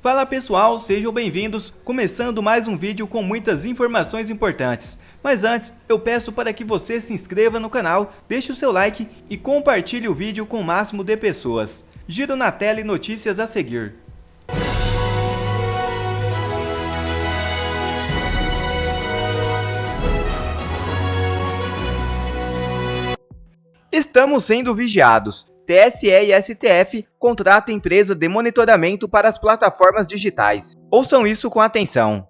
Fala pessoal, sejam bem-vindos, começando mais um vídeo com muitas informações importantes. Mas antes, eu peço para que você se inscreva no canal, deixe o seu like e compartilhe o vídeo com o máximo de pessoas. Giro na tela e notícias a seguir. Estamos sendo vigiados. TSE e STF contratam empresa de monitoramento para as plataformas digitais. Ouçam isso com atenção.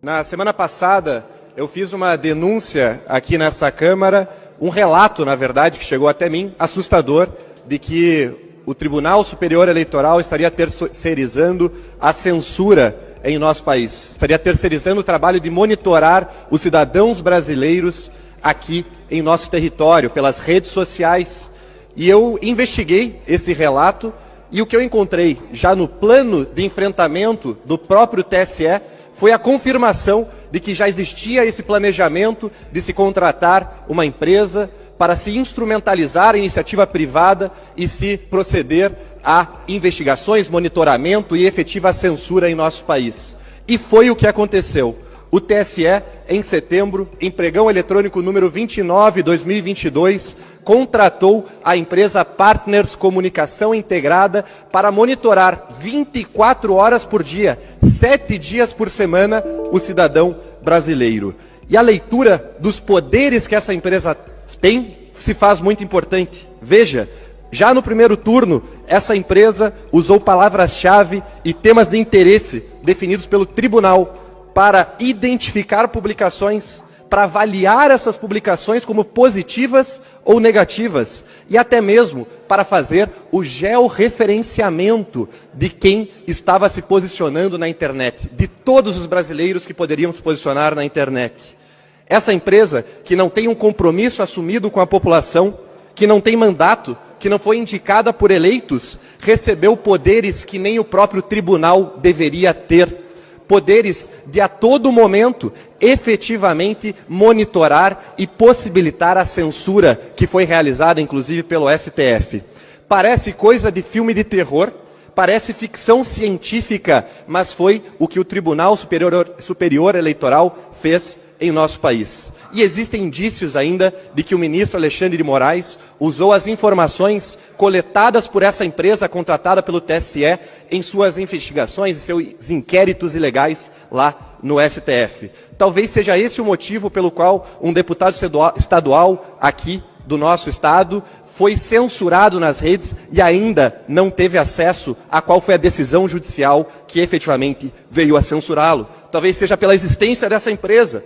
Na semana passada, eu fiz uma denúncia aqui nesta Câmara, um relato, na verdade, que chegou até mim, assustador, de que o Tribunal Superior Eleitoral estaria terceirizando a censura em nosso país. Estaria terceirizando o trabalho de monitorar os cidadãos brasileiros aqui em nosso território, pelas redes sociais. E eu investiguei esse relato e o que eu encontrei já no plano de enfrentamento do próprio TSE foi a confirmação de que já existia esse planejamento de se contratar uma empresa para se instrumentalizar a iniciativa privada e se proceder a investigações, monitoramento e efetiva censura em nosso país. E foi o que aconteceu. O TSE, em setembro, em pregão eletrônico número 29/2022, contratou a empresa Partners Comunicação Integrada para monitorar 24 horas por dia, 7 dias por semana, o cidadão brasileiro. E a leitura dos poderes que essa empresa tem se faz muito importante. Veja, já no primeiro turno, essa empresa usou palavras-chave e temas de interesse definidos pelo tribunal para identificar publicações, para avaliar essas publicações como positivas ou negativas, e até mesmo para fazer o georreferenciamento de quem estava se posicionando na internet, de todos os brasileiros que poderiam se posicionar na internet. Essa empresa, que não tem um compromisso assumido com a população, que não tem mandato, que não foi indicada por eleitos, recebeu poderes que nem o próprio tribunal deveria ter. Poderes de a todo momento efetivamente monitorar e possibilitar a censura que foi realizada inclusive pelo STF. Parece coisa de filme de terror, parece ficção científica, mas foi o que o Tribunal Superior Eleitoral fez em nosso país. E existem indícios ainda de que o ministro Alexandre de Moraes usou as informações coletadas por essa empresa contratada pelo TSE em suas investigações e seus inquéritos ilegais lá no STF. Talvez seja esse o motivo pelo qual um deputado estadual aqui do nosso estado foi censurado nas redes e ainda não teve acesso a qual foi a decisão judicial que efetivamente veio a censurá-lo. Talvez seja pela existência dessa empresa.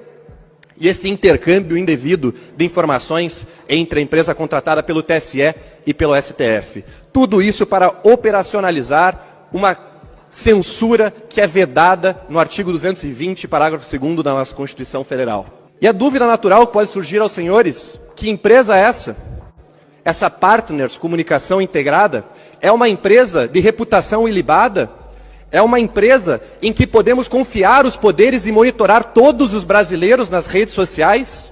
E esse intercâmbio indevido de informações entre a empresa contratada pelo TSE e pelo STF. Tudo isso para operacionalizar uma censura que é vedada no artigo 220, parágrafo 2º da nossa Constituição Federal. E a dúvida natural que pode surgir aos senhores, que empresa é essa? Essa Partners Comunicação Integrada é uma empresa de reputação ilibada? É uma empresa em que podemos confiar os poderes e monitorar todos os brasileiros nas redes sociais?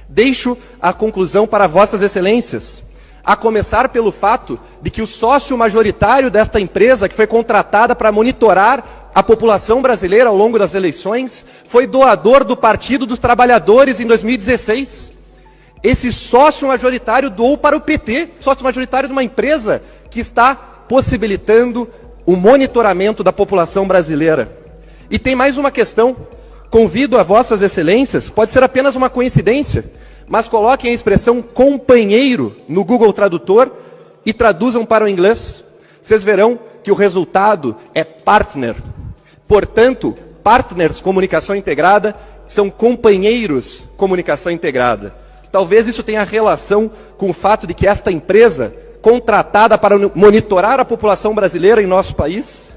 Deixo a conclusão para vossas excelências, a começar pelo fato de que o sócio majoritário desta empresa, que foi contratada para monitorar a população brasileira ao longo das eleições, foi doador do Partido dos Trabalhadores em 2016. Esse sócio majoritário doou para o PT, sócio majoritário de uma empresa que está possibilitando o monitoramento da população brasileira. E tem mais uma questão. Convido a vossas excelências, pode ser apenas uma coincidência, mas coloquem a expressão companheiro no Google Tradutor e traduzam para o inglês. Vocês verão que o resultado é partner. Portanto, Partners Comunicação Integrada são companheiros comunicação integrada. Talvez isso tenha relação com o fato de que esta empresa, contratada para monitorar a população brasileira em nosso país,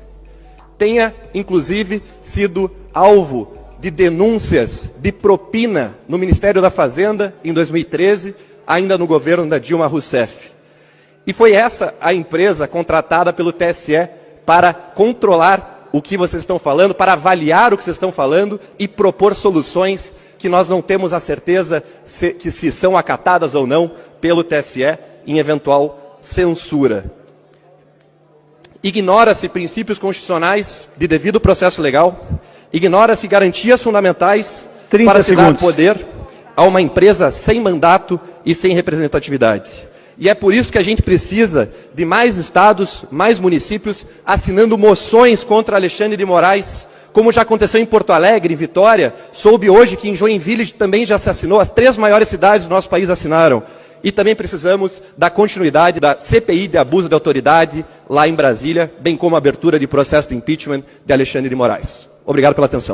tenha, inclusive, sido alvo de denúncias de propina no Ministério da Fazenda em 2013, ainda no governo da Dilma Rousseff. E foi essa a empresa contratada pelo TSE para controlar o que vocês estão falando, para avaliar o que vocês estão falando e propor soluções que nós não temos a certeza se são acatadas ou não pelo TSE em eventual censura. Ignora-se princípios constitucionais de devido processo legal, ignora-se garantias fundamentais para se dar poder a uma empresa sem mandato e sem representatividade. E é por isso que a gente precisa de mais estados, mais municípios, assinando moções contra Alexandre de Moraes, como já aconteceu em Porto Alegre, em Vitória. Soube hoje que em Joinville também já se assinou, as 3 maiores cidades do nosso país assinaram. E também precisamos da continuidade da CPI de abuso de autoridade lá em Brasília, bem como a abertura de processo de impeachment de Alexandre de Moraes. Obrigado pela atenção.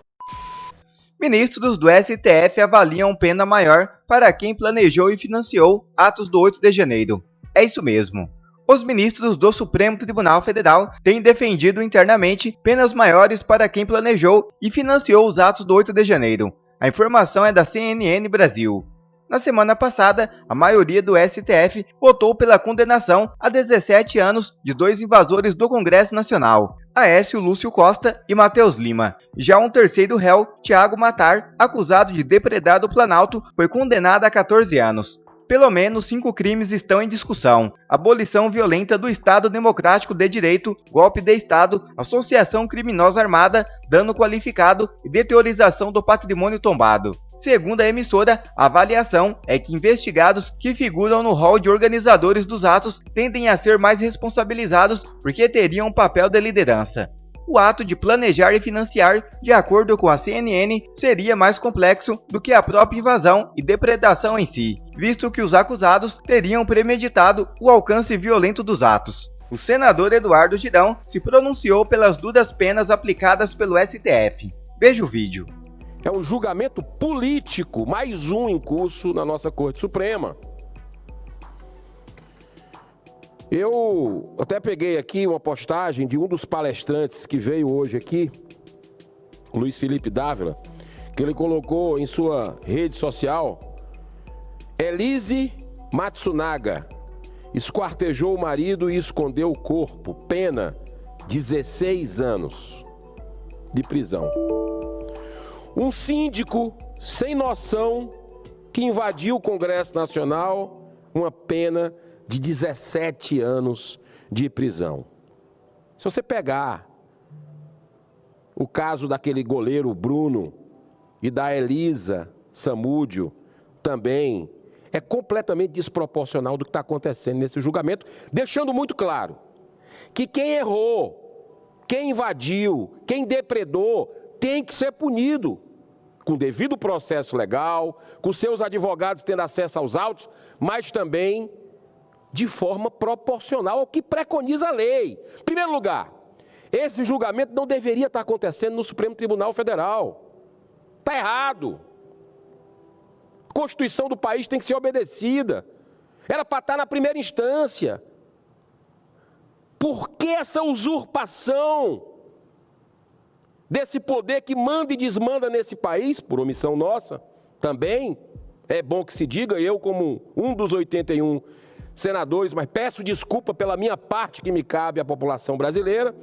Ministros do STF avaliam pena maior para quem planejou e financiou atos do 8 de janeiro. É isso mesmo. Os ministros do Supremo Tribunal Federal têm defendido internamente penas maiores para quem planejou e financiou os atos do 8 de janeiro. A informação é da CNN Brasil. Na semana passada, a maioria do STF votou pela condenação a 17 anos de 2 invasores do Congresso Nacional, Aécio Lúcio Costa e Matheus Lima. Já um terceiro réu, Thiago Matar, acusado de depredar do Planalto, foi condenado a 14 anos. Pelo menos 5 crimes estão em discussão: abolição violenta do Estado Democrático de Direito, golpe de Estado, associação criminosa armada, dano qualificado e deteriorização do patrimônio tombado. Segundo a emissora, a avaliação é que investigados que figuram no rol de organizadores dos atos tendem a ser mais responsabilizados porque teriam um papel de liderança. O ato de planejar e financiar, de acordo com a CNN, seria mais complexo do que a própria invasão e depredação em si, visto que os acusados teriam premeditado o alcance violento dos atos. O senador Eduardo Girão se pronunciou pelas duras penas aplicadas pelo STF. Veja o vídeo. É um julgamento político, mais um em curso na nossa Corte Suprema. Eu até peguei aqui uma postagem de um dos palestrantes que veio hoje aqui, o Luiz Felipe Dávila, que ele colocou em sua rede social: Elise Matsunaga esquartejou o marido e escondeu o corpo, pena 16 anos de prisão. Um síndico sem noção que invadiu o Congresso Nacional, uma pena de 17 anos de prisão. Se você pegar o caso daquele goleiro Bruno e da Elisa Samúdio, também é completamente desproporcional do que está acontecendo nesse julgamento, deixando muito claro que quem errou, quem invadiu, quem depredou, tem que ser punido com devido processo legal, com seus advogados tendo acesso aos autos, mas também de forma proporcional ao que preconiza a lei. Em primeiro lugar, esse julgamento não deveria estar acontecendo no Supremo Tribunal Federal. Está errado. A Constituição do país tem que ser obedecida. Era para estar na primeira instância. Por que essa usurpação desse poder que manda e desmanda nesse país, por omissão nossa? Também é bom que se diga, eu como um dos 81 senadores, mas peço desculpa pela minha parte que me cabe à população brasileira,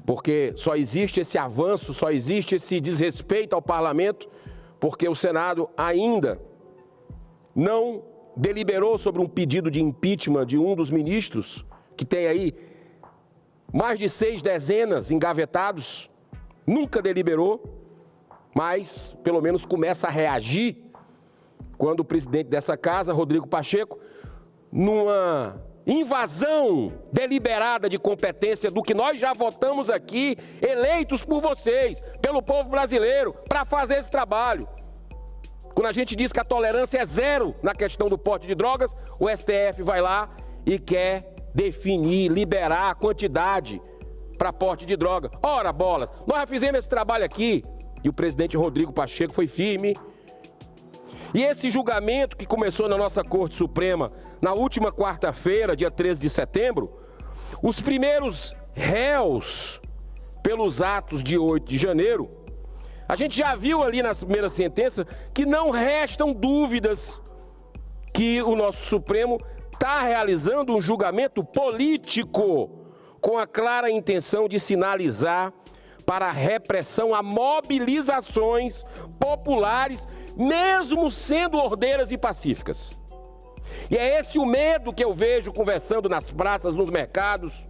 porque só existe esse avanço, só existe esse desrespeito ao parlamento, porque o Senado ainda não deliberou sobre um pedido de impeachment de um dos ministros, que tem aí mais de 6 dezenas engavetados, nunca deliberou, mas pelo menos começa a reagir quando o presidente dessa casa, Rodrigo Pacheco, numa invasão deliberada de competência do que nós já votamos aqui, eleitos por vocês, pelo povo brasileiro, para fazer esse trabalho. Quando a gente diz que a tolerância é zero na questão do porte de drogas, o STF vai lá e quer definir, liberar a quantidade para porte de droga. Ora, bolas, nós já fizemos esse trabalho aqui e o presidente Rodrigo Pacheco foi firme. E esse julgamento que começou na nossa Corte Suprema na última quarta-feira, dia 13 de setembro, os primeiros réus pelos atos de 8 de janeiro, a gente já viu ali na primeira sentença que não restam dúvidas que o nosso Supremo está realizando um julgamento político com a clara intenção de sinalizar para a repressão a mobilizações populares, mesmo sendo ordeiras e pacíficas. E é esse o medo que eu vejo conversando nas praças, nos mercados,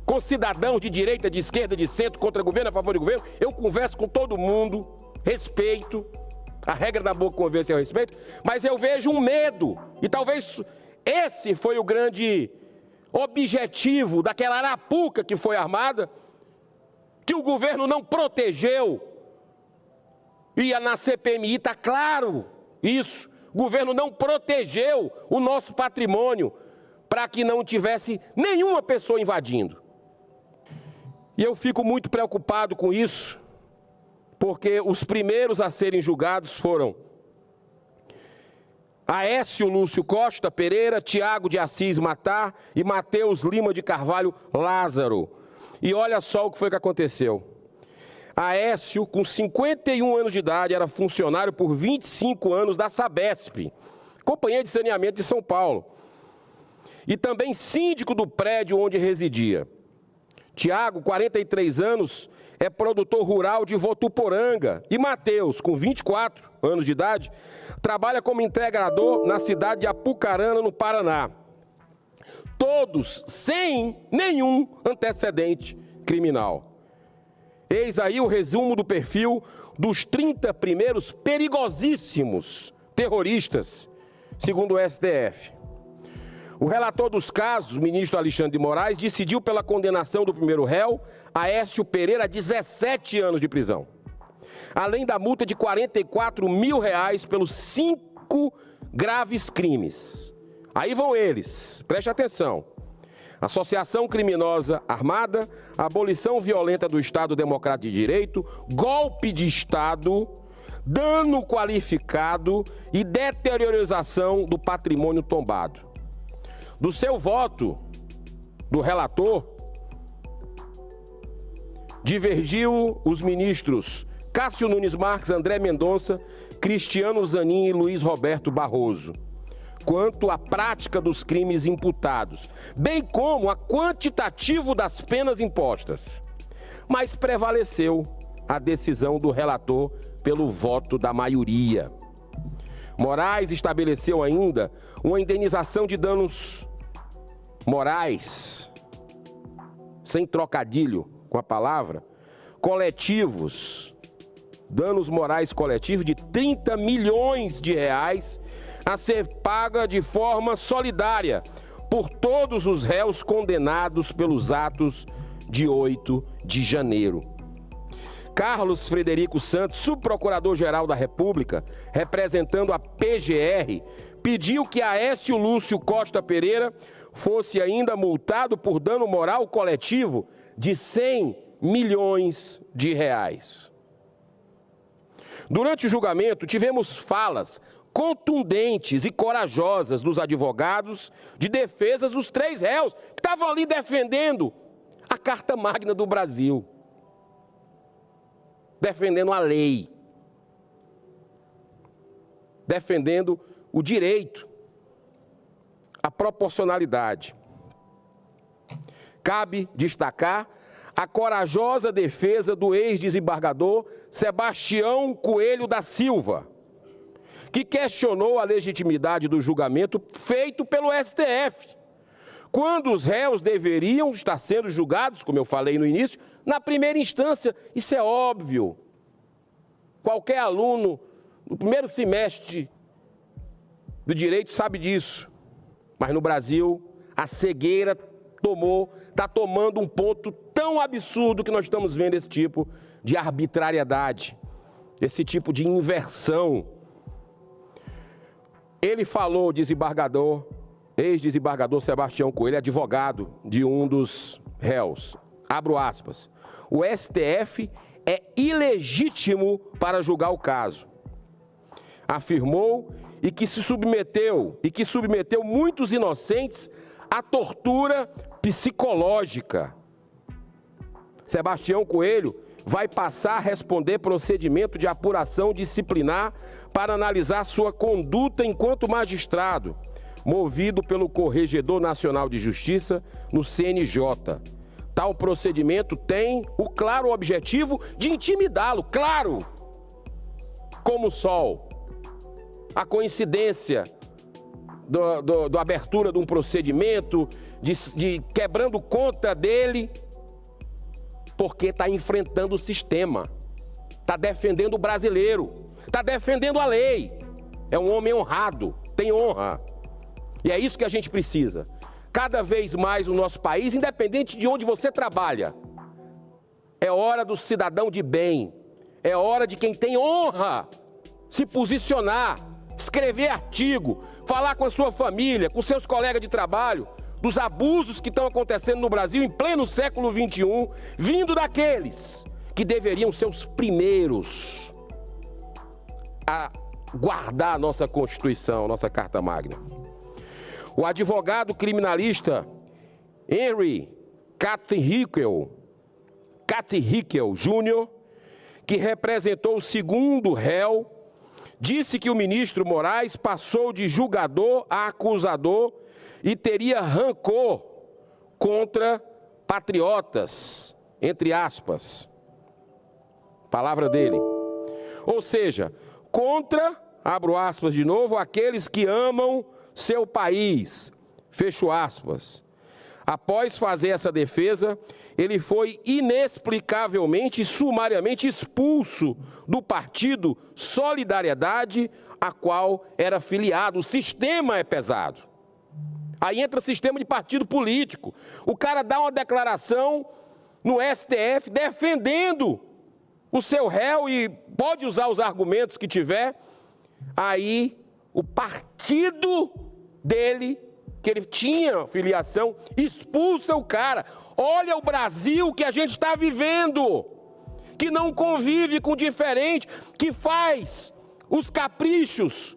com cidadãos de direita, de esquerda, de centro, contra governo, a favor de governo. Eu converso com todo mundo, respeito, a regra da boa conversa é o respeito, mas eu vejo um medo, e talvez esse foi o grande objetivo daquela arapuca que foi armada, que o governo não protegeu. E na CPMI está claro isso. O governo não protegeu o nosso patrimônio para que não tivesse nenhuma pessoa invadindo. E eu fico muito preocupado com isso, porque os primeiros a serem julgados foram Aécio Lúcio Costa Pereira, Tiago de Assis Matar e Mateus Lima de Carvalho Lázaro. E olha só o que foi que aconteceu. Aécio, com 51 anos de idade, era funcionário por 25 anos da Sabesp, Companhia de Saneamento de São Paulo, e também síndico do prédio onde residia. Tiago, 43 anos, é produtor rural de Votuporanga. E Mateus, com 24 anos de idade, trabalha como entregador na cidade de Apucarana, no Paraná. Todos sem nenhum antecedente criminal. Eis aí o resumo do perfil dos 30 primeiros perigosíssimos terroristas, segundo o STF. O relator dos casos, o ministro Alexandre de Moraes, decidiu pela condenação do primeiro réu, Aécio Pereira, a 17 anos de prisão. Além da multa de R$44 mil pelos 5 graves crimes. Aí vão eles, preste atenção. Associação criminosa armada, abolição violenta do Estado Democrático de Direito, golpe de Estado, dano qualificado e deteriorização do patrimônio tombado. Do seu voto, do relator, divergiu os ministros Cássio Nunes Marques, André Mendonça, Cristiano Zanin e Luiz Roberto Barroso, quanto à prática dos crimes imputados, bem como a quantitativo das penas impostas. Mas prevaleceu a decisão do relator pelo voto da maioria. Moraes estabeleceu ainda uma indenização de danos morais, sem trocadilho com a palavra, coletivos, danos morais coletivos de R$30 milhões a ser paga de forma solidária por todos os réus condenados pelos atos de 8 de janeiro. Carlos Frederico Santos, subprocurador-geral da República, representando a PGR, pediu que Aécio Lúcio Costa Pereira fosse ainda multado por dano moral coletivo de R$100 milhões. Durante o julgamento, tivemos falas contundentes e corajosas dos advogados de defesa dos 3 réus que estavam ali defendendo a Carta Magna do Brasil, defendendo a lei, defendendo o direito, a proporcionalidade. Cabe destacar a corajosa defesa do ex-desembargador Sebastião Coelho da Silva, que questionou a legitimidade do julgamento feito pelo STF, quando os réus deveriam estar sendo julgados, como eu falei no início, na primeira instância. Isso é óbvio. Qualquer aluno no primeiro semestre do direito sabe disso. Mas no Brasil, a cegueira está tomando um ponto tão absurdo que nós estamos vendo esse tipo de arbitrariedade, esse tipo de inversão. Ele falou, ex-desembargador Sebastião Coelho, advogado de um dos réus. Abro aspas. O STF é ilegítimo para julgar o caso. Afirmou e que submeteu muitos inocentes à tortura psicológica. Sebastião Coelho vai passar a responder procedimento de apuração disciplinar para analisar sua conduta enquanto magistrado, movido pelo Corregedor Nacional de Justiça no CNJ. Tal procedimento tem o claro objetivo de intimidá-lo, claro, como o sol. A coincidência da abertura de um procedimento, de quebrando conta dele, porque está enfrentando o sistema, está defendendo o brasileiro, está defendendo a lei. É um homem honrado, tem honra. E é isso que a gente precisa. Cada vez mais no nosso país, independente de onde você trabalha, é hora do cidadão de bem, é hora de quem tem honra se posicionar, escrever artigo, falar com a sua família, com seus colegas de trabalho, dos abusos que estão acontecendo no Brasil em pleno século XXI, vindo daqueles que deveriam ser os primeiros a guardar a nossa Constituição, nossa Carta Magna. O advogado criminalista Henry Cathy-Hickel Jr., que representou o segundo réu, disse que o ministro Moraes passou de julgador a acusador e teria rancor contra patriotas, entre aspas. Palavra dele. Ou seja, contra, abro aspas de novo, aqueles que amam seu país, fecho aspas. Após fazer essa defesa, ele foi inexplicavelmente e sumariamente expulso do partido Solidariedade, a qual era filiado. O sistema é pesado. Aí entra sistema de partido político. O cara dá uma declaração no STF defendendo o seu réu e pode usar os argumentos que tiver. Aí o partido dele, que ele tinha filiação, expulsa o cara. Olha o Brasil que a gente está vivendo, que não convive com o diferente, que faz os caprichos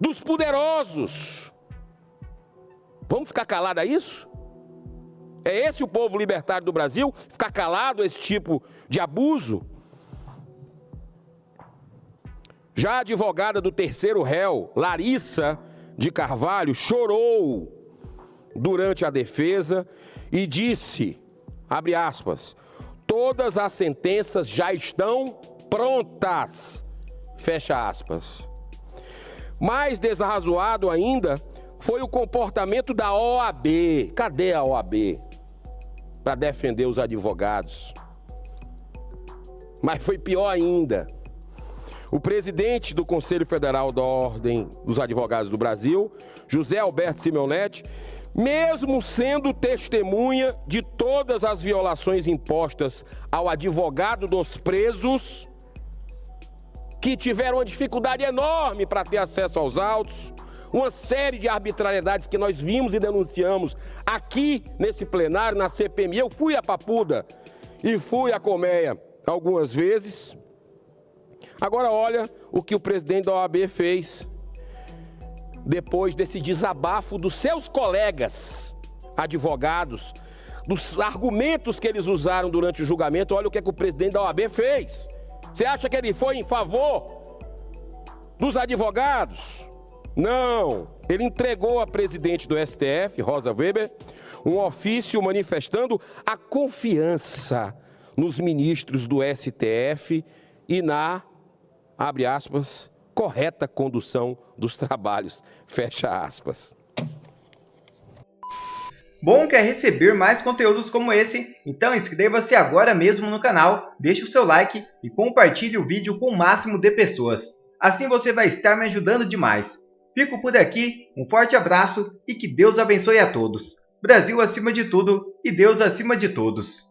dos poderosos. Vamos ficar calados a isso? É esse o povo libertário do Brasil? Ficar calado a esse tipo de abuso? Já a advogada do terceiro réu, Larissa de Carvalho, chorou durante a defesa e disse, abre aspas, todas as sentenças já estão prontas, fecha aspas. Mais desarrazoado ainda foi o comportamento da OAB. Cadê a OAB para defender os advogados? Mas foi pior ainda. O presidente do Conselho Federal da Ordem dos Advogados do Brasil, José Alberto Simeonetti, mesmo sendo testemunha de todas as violações impostas ao advogado dos presos, que tiveram uma dificuldade enorme para ter acesso aos autos, uma série de arbitrariedades que nós vimos e denunciamos aqui nesse plenário, na CPMI. Eu fui a Papuda e fui a Colmeia algumas vezes. Agora olha o que o presidente da OAB fez depois desse desabafo dos seus colegas advogados, dos argumentos que eles usaram durante o julgamento. Olha o que o presidente da OAB fez. Você acha que ele foi em favor dos advogados? Não, ele entregou à presidente do STF, Rosa Weber, um ofício manifestando a confiança nos ministros do STF e na, abre aspas, correta condução dos trabalhos, fecha aspas. Bom, quer receber mais conteúdos como esse? Então inscreva-se agora mesmo no canal, deixe o seu like e compartilhe o vídeo com o máximo de pessoas. Assim você vai estar me ajudando demais. Fico por aqui, um forte abraço e que Deus abençoe a todos. Brasil acima de tudo e Deus acima de todos.